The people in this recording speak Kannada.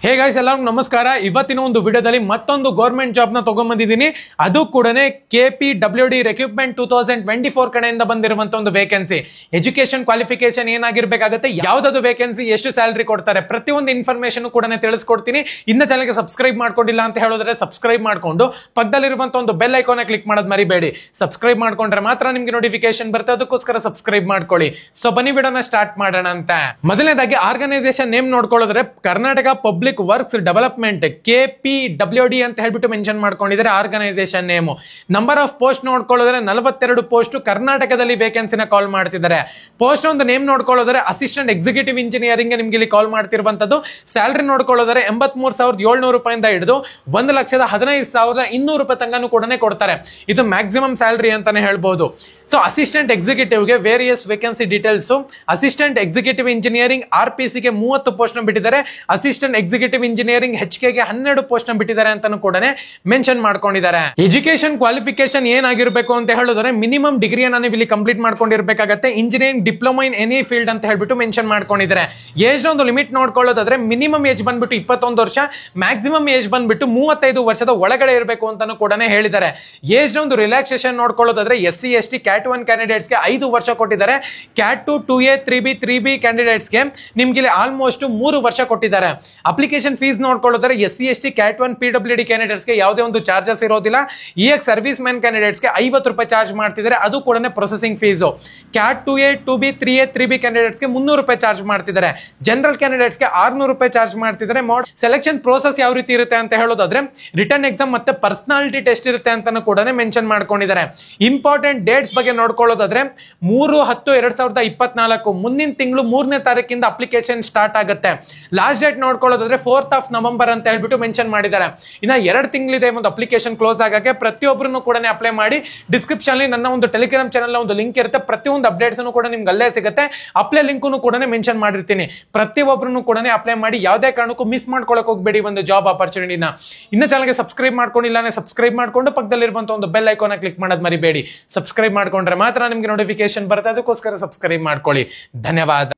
ಹೇ ಗೈಸ್ ಎಲ್ಲರಿಗೂ ನಮಸ್ಕಾರ. ಇವತ್ತಿನ ಒಂದು ವಿಡಿಯೋದಲ್ಲಿ ಮತ್ತೊಂದು ಗೌರ್ಮೆಂಟ್ ಜಾಬ್ ನ ತಗೊಂಡ್ಬಂದಿದ್ದೀನಿ. ಅದು ಕೂಡ KPWD ರಿಕ್ರೂಟ್ಮೆಂಟ್ 2024 ಕಡೆಯಿಂದ ಬಂದಿರುವಂತ ಒಂದು ವೇಕೆನ್ಸಿ. ಎಜುಕೇಶನ್ ಕ್ವಾಲಿಫಿಕೇಶನ್ ಏನಾಗಿರ್ಬೇಕಾಗುತ್ತೆ, ಯಾವ್ದಾದ್ರು ವೇಕೆನ್ಸಿ, ಎಷ್ಟು ಸ್ಯಾಲರಿ ಕೊಡ್ತಾರೆ, ಪ್ರತಿಯೊಂದು ಇನ್ಫಾರ್ಮೇಶನ್ ಕೂಡ ತಿಳಿಸ್ಕೊಡ್ತೀನಿ. ಇನ್ನ ಚಾನಲ್ಗೆ ಸಬ್ಸ್ಕ್ರೈಬ್ ಮಾಡ್ಕೊಂಡಿಲ್ಲ ಅಂತ ಹೇಳಿದ್ರೆ ಸಬ್ಸ್ಕ್ರೈಬ್ ಮಾಡ್ಕೊಂಡು ಪಕ್ಕದಲ್ಲಿರುವಂತ ಒಂದು ಬೆಲ್ ಐಕಾನ್ ಕ್ಲಿಕ್ ಮಾಡೋದು ಮರಿಬೇಡಿ. ಸಬ್ಸ್ಕ್ರೈಬ್ ಮಾಡ್ಕೊಂಡ್ರೆ ಮಾತ್ರ ನಿಮ್ಗೆ ನೋಟಿಫಿಕೇಶನ್ ಬರುತ್ತೆ, ಅದಕ್ಕೋಸ್ಕರ ಸಬ್ಸ್ಕ್ರೈಬ್ ಮಾಡ್ಕೊಳ್ಳಿ. ಸೊ ಬನ್ನಿ ವಿಡಿಯೋನ ಸ್ಟಾರ್ಟ್ ಮಾಡೋಣ ಅಂತ. ಮೊದಲನೇದಾಗಿ ಆರ್ಗನೈಸೇಷನ್ ನೇಮ್ ನೋಡ್ಕೊಳ್ಳೋದ್ರೆ Karnataka public works development KPWD ಅಂತ ಹೇಳ್ಬಿಟ್ಟು ಮೆನ್ಷನ್ ಮಾಡ್ಕೊಂಡಿದ್ದಾರೆ organisation name. Number of post ನೋಡ್ಕೊಳ್ಳೋದ್ರೆ 42 ಪೋಸ್ಟ್ ಕರ್ನಾಟಕದಲ್ಲಿ ವೇಕೆನ್ಸಿನ ಕಾಲ್ ಮಾಡ್ತಿದ್ದಾರೆ. ಪೋಸ್ಟ್ ಒಂದು ನೇಮ್ ನೋಡ್ಕೊಳ್ಳೋದ್ರೆ ಅಸಿಸ್ಟೆಂಟ್ ಎಕ್ಸಿಕ್ಯೂಟಿವ್ ಇಂಜಿನಿಯರಿಂಗ್ ನಿಮ್ಗೆ ಇಲ್ಲಿ ಕಾಲ್ ಮಾಡ್ತಿರುವಂತದ್ದು. ಸ್ಯಾಲರಿ ನೋಡ್ಕೊಳ್ಳೋದ್ರೆ 83,700 ರೂಪಾಯಿಂದ ಹಿಡಿದು 1,15,200 ರೂಪಾಯಿ ತನಕ ಕೂಡ ಕೊಡ್ತಾರೆ. ಇದು ಮ್ಯಾಕ್ಸಿಮಮ್ ಸ್ಯಾಲರಿ ಅಂತಾನೆ ಹೇಳ್ಬಹುದು. ಸೊ ಅಸಿಸ್ಟೆಂಟ್ ಎಕ್ಸಿಕ್ಯೂಟಿವ್ಗೆ various vacancy details. Assistant executive engineering RPCಗೆ 30 ಪೋಸ್ಟ್ ಬಿಟ್ಟಿದ್ದಾರೆ. ಅಸಿಸ್ಟೆಂಟ್ ಎಕ್ಸಿಕ್ಯೂಟಿವ್ ಇಂಜಿನಿಯರಿಂಗ್ HKಗೆ 12 ಪೋಸ್ಟ್ ಬಿಟ್ಟಿದ್ದಾರೆ ಅಂತಾನು ಕೂಡ ಮೆನ್ಷನ್ ಮಾಡ್ಕೊಂಡಿದ್ದಾರೆ. ಎಜುಕೇಶನ್ ಕ್ವಾಲಿಫಿಕೇಶನ್ ಏನಾಗಿರ್ಬೇಕು ಅಂತ ಹೇಳಿದ್ರೆ ಮಿನಿಮಮ್ ಡಿಗ್ರಿಯನ್ನು ನೀವು ಇಲ್ಲಿ ಕಂಪ್ಲೀಟ್ ಮಾಡ್ಕೊಂಡಿರ್ಬೇಕಾಗತ್ತೆ. Engineering diploma in any field ಅಂತ ಹೇಳ್ಬಿಟ್ಟು ಮೆನ್ಷನ್ ಮಾಡ್ಕೊಂಡಿದ್ದಾರೆ. ಏಜ್ ಒಂದು ಲಿಮಿಟ್ ನೋಡ್ಕೊಳ್ಳೋದಾದ್ರೆ ಮಿನಿಮಮ್ ಏಜ್ ಬಂದ್ಬಿಟ್ಟು 21 ವರ್ಷ, ಮ್ಯಾಕ್ಸಿಮಮ್ ಏಜ್ ಬಂದ್ಬಿಟ್ಟು 35 ವರ್ಷದ ಒಳಗಡೆ ಇರಬೇಕು ಅಂತಾನು ಕೂಡ ಹೇಳಿದ್ದಾರೆ. ಏಜ್ ಒಂದು ರಿಲ್ಯಾಕ್ಸೇಷನ್ ನೋಡ್ಕೊಳ್ಳೋದಾದ್ರೆ SC ST CAT 1 ಕ್ಯಾಂಡಿಡೇಟ್ಸ್ಗೆ 5 ವರ್ಷ ಕೊಟ್ಟಿದ್ದಾರೆ. CAT 2 2A 3B 3B ಕ್ಯಾಂಡಿಡೇಟ್ಸ್ಗೆ ನಿಮ್ಗೆ ಇಲ್ಲಿ ಆಲ್ಮೋಸ್ಟ್ 3 ವರ್ಷ ಕೊಟ್ಟಿದ್ದಾರೆ. ಅಪ್ಲಿಕೇಶನ್ ಫೀಸ್ ನೋಡ್ಕೊಳ್ಳೋದ್ರೆ SC ST CAT 1 PWD ಕ್ಯಾಂಡಿಡೇಟ್ಸ್ಗೆ ಯಾವುದೇ ಒಂದು ಚಾರ್ಜಸ್ ಇರೋದಿಲ್ಲ. EX ಸರ್ವಿಸ್ ಮ್ಯಾನ್ ಕ್ಯಾಂಡಿಡೇಟ್ಸ್ಗೆ 50 ರೂಪಾಯಿ ಚಾರ್ಜ್ ಮಾಡ್ತಿದ್ದಾರೆ, ಅದು ಕೂಡ processing fees. CAT 2A 2B 3A 3B ಕ್ಯಾಂಡಿಡೇಟ್ಸ್ಗೆ 300 ರೂಪಾಯಿ ಚಾರ್ಜ್ ಮಾಡ್ತಿದ್ದಾರೆ. ಜನರಲ್ ಕ್ಯಾಂಡಿಡೇಟ್ಸ್ಗೆ 600 ರೂಪಾಯಿ ಚಾರ್ಜ್ ಮಾಡ್ತಿದ್ದಾರೆ. ಸೆಲೆಕ್ಷನ್ ಪ್ರೋಸೆಸ್ ಯಾವ ರೀತಿ ಇರುತ್ತೆ ಅಂತ ಹೇಳೋದಾದ್ರೆ ರಿಟರ್ನ್ ಎಕ್ಸಾಮ್ ಮತ್ತೆ ಪರ್ಸನಾಲಿಟಿ ಟೆಸ್ಟ್ ಇರುತ್ತೆ ಅಂತಾನು ಕೂಡ ಮೆನ್ಷನ್ ಮಾಡ್ಕೊಂಡಿದ್ದಾರೆ. ಇಂಪಾರ್ಟೆಂಟ್ ಡೇಟ್ಸ್ ಬಗ್ಗೆ ನೋಡ್ಕೊಳ್ಳೋದಾದ್ರೆ 3/10/2024 ಮುಂದಿನ ತಿಂಗಳು 3ನೇ ತಾರೀಕಿಂದ ಅಪ್ಲಿಕೇಶನ್ ಸ್ಟಾರ್ಟ್ ಆಗುತ್ತೆ. ಲಾಸ್ಟ್ ಡೇಟ್ ನೋಡ್ಕೊಳ್ಳೋದಾದ್ರೆ 4th of November ಅಂತ ಹೇಳ್ಬಿಟ್ಟು ಮೆನ್ಷನ್ ಮಾಡಿದ್ದಾರೆ. ಇನ್ನ 2 ತಿಂಗಳಿದೆ ಒಂದು ಅಪ್ಲಿಕೇಶನ್ ಕ್ಲೋಸ್ ಆಗಕ್ಕೆ. ಪ್ರತಿಯೊಬ್ಬರನ್ನು ಕೂಡ ಅಪ್ಲೈ ಮಾಡಿ. ಡಿಸ್ಕ್ರಿಪ್ಷನ್ ಅಲ್ಲಿ ನನ್ನ ಒಂದು ಟೆಲಿಗ್ರಾಮ್ ಚಾನಲ್ ಒಂದು ಲಿಂಕ್ ಇರುತ್ತೆ. ಪ್ರತಿಯೊಂದು ಅಪ್ಡೇಟ್ಸ್ ಕೂಡ ನಿಮ್ಗೆ ಅಲ್ಲೇ ಸಿಗುತ್ತೆ. ಅಪ್ಲೈ ಲಿಂಕ್ ಕೂಡ ಮೆನ್ಷನ್ ಮಾಡಿರ್ತೀನಿ. ಪ್ರತಿಯೊಬ್ಬರನ್ನು ಕೂಡ ಅಪ್ಲೈ ಮಾಡಿ. ಯಾವುದೇ ಕಾರಣಕ್ಕೂ ಮಿಸ್ ಮಾಡ್ಕೊಳಕ್ ಹೋಗ್ಬೇಡಿ ಒಂದು ಜಾಬ್ ಆಪರ್ಚುನಿಟಿನ. ಇನ್ನ ಚಾನಲ್ಗೆ ಸಬ್ಸ್ಕ್ರೈಬ್ ಮಾಡ್ಕೊಂಡಿಲ್ಲ ಸಬ್ಸ್ಕ್ರೈಬ್ ಮಾಡ್ಕೊಂಡು ಪಕ್ಕದಲ್ಲಿರುವಂತ ಒಂದು ಬೆಲ್ ಐಕಾನ್ ಕ್ಲಿಕ್ ಮಾಡೋದು ಮರಿಬೇಡಿ. ಸಬ್ಸ್ಕ್ರೈಬ್ ಮಾಡ್ಕೊಂಡ್ರೆ ಮಾತ್ರ ನಿಮ್ಗೆ ನೋಟಿಫಿಕೇಶನ್ ಬರುತ್ತೆ, ಅದಕ್ಕೋಸ್ಕರ ಸಬ್ಸ್ಕ್ರೈಬ್ ಮಾಡ್ಕೊಳ್ಳಿ. ಧನ್ಯವಾದ.